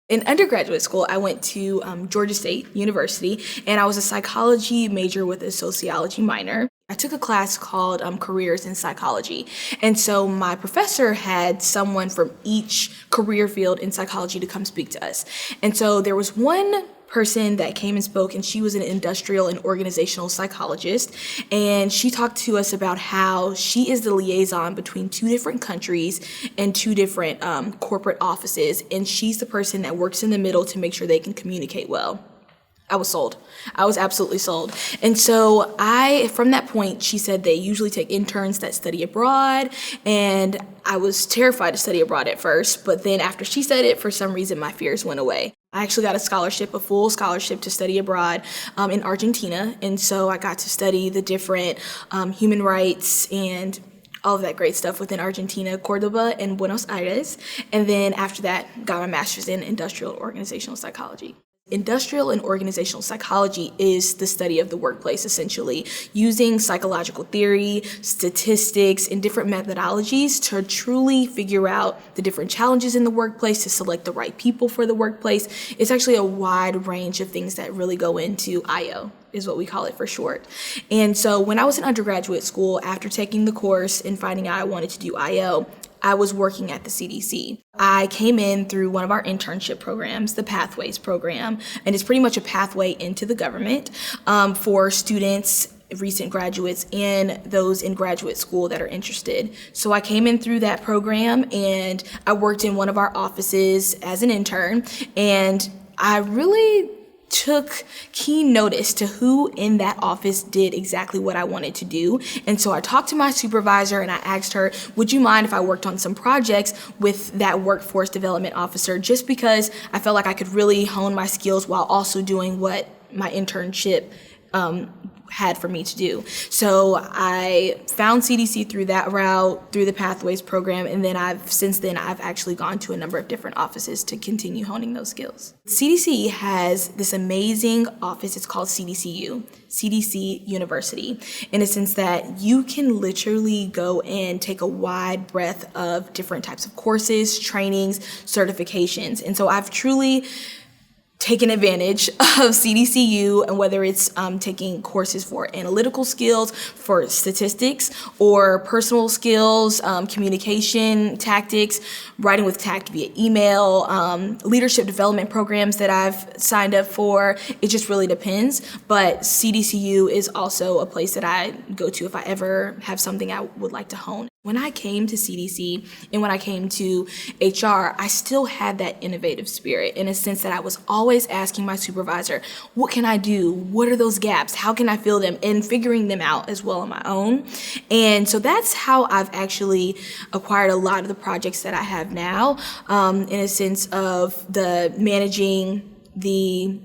In undergraduate school, I went to Georgia State University, and I was a psychology major with a sociology minor. I took a class called Careers in Psychology. And so my professor had someone from each career field in psychology to come speak to us. And so there was one person that came and spoke, and she was an industrial and organizational psychologist, and she talked to us about how she is the liaison between two different countries and two different corporate offices, and she's the person that works in the middle to make sure they can communicate well. I was sold. I was absolutely sold. And so from that point, she said they usually take interns that study abroad, and I was terrified to study abroad at first, but then after she said it, for some reason, my fears went away. I actually got a full scholarship to study abroad in Argentina, and so I got to study the different human rights and all of that great stuff within Argentina, Cordoba, and Buenos Aires, and then after that, got my master's in industrial and organizational psychology. Industrial and organizational psychology is the study of the workplace, essentially, using psychological theory, statistics, and different methodologies to truly figure out the different challenges in the workplace, to select the right people for the workplace. It's actually a wide range of things that really go into IO, is what we call it for short. And so when I was in undergraduate school, after taking the course and finding out I wanted to do IO, I was working at the CDC. I came in through one of our internship programs, the Pathways program, and it's pretty much a pathway into the government for students, recent graduates, and those in graduate school that are interested. So I came in through that program, and I worked in one of our offices as an intern, and I really took keen notice to who in that office did exactly what I wanted to do. And so I talked to my supervisor and I asked her, would you mind if I worked on some projects with that workforce development officer, just because I felt like I could really hone my skills while also doing what my internship had for me to do. So I found CDC through that route, through the Pathways program, and then since then I've actually gone to a number of different offices to continue honing those skills. CDC has this amazing office. It's called CDCU, CDC University, in a sense that you can literally go and take a wide breadth of different types of courses, trainings, certifications. And so I've truly taken advantage of CDCU, and whether it's taking courses for analytical skills, for statistics, or personal skills, communication tactics, writing with tact via email, leadership development programs that I've signed up for. It just really depends. But CDCU is also a place that I go to if I ever have something I would like to hone. When I came to CDC and when I came to HR, I still had that innovative spirit, in a sense that I was always asking my supervisor, what can I do? What are those gaps? How can I fill them? And figuring them out as well on my own. And so that's how I've actually acquired a lot of the projects that I have now, in a sense of the managing the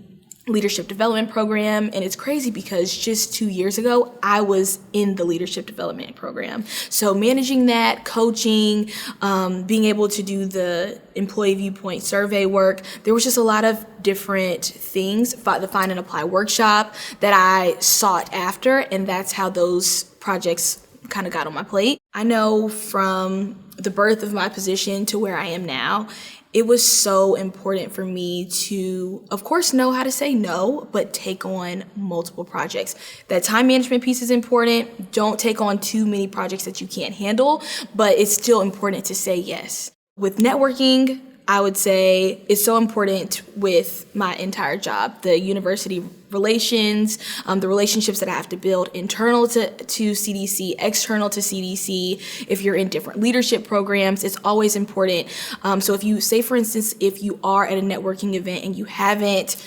leadership development program. And it's crazy because just 2 years ago, I was in the leadership development program. So managing that, coaching, being able to do the employee viewpoint survey work, there was just a lot of different things, the find and apply workshop that I sought after, and that's how those projects kind of got on my plate. I know from the birth of my position to where I am now, it was so important for me to, of course, know how to say no, but take on multiple projects. That time management piece is important. Don't take on too many projects that you can't handle, but it's still important to say yes. With networking, I would say it's so important with my entire job, the university relations, the relationships that I have to build internal to CDC, external to CDC. If you're in different leadership programs, it's always important. So if you say, for instance, if you are at a networking event and you haven't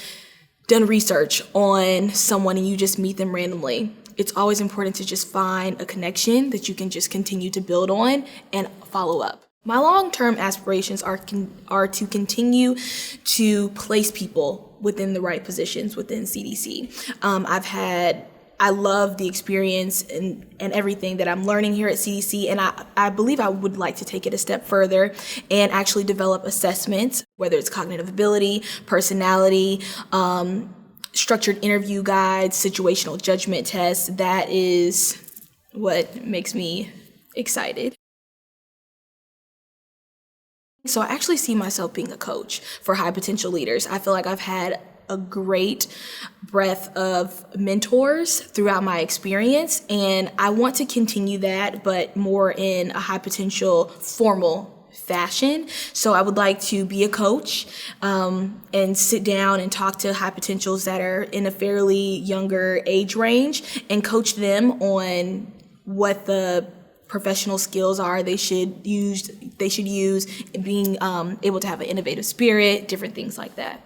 done research on someone and you just meet them randomly, it's always important to just find a connection that you can just continue to build on and follow up. My long-term aspirations are to continue to place people within the right positions within CDC. I love the experience and everything that I'm learning here at CDC, and I believe I would like to take it a step further and actually develop assessments, whether it's cognitive ability, personality, structured interview guides, situational judgment tests. That is what makes me excited. So I actually see myself being a coach for high potential leaders. I feel like I've had a great breadth of mentors throughout my experience, and I want to continue that, but more in a high potential formal fashion. So I would like to be a coach and sit down and talk to high potentials that are in a fairly younger age range and coach them on what the professional skills are they should use being able to have an innovative spirit, different things like that.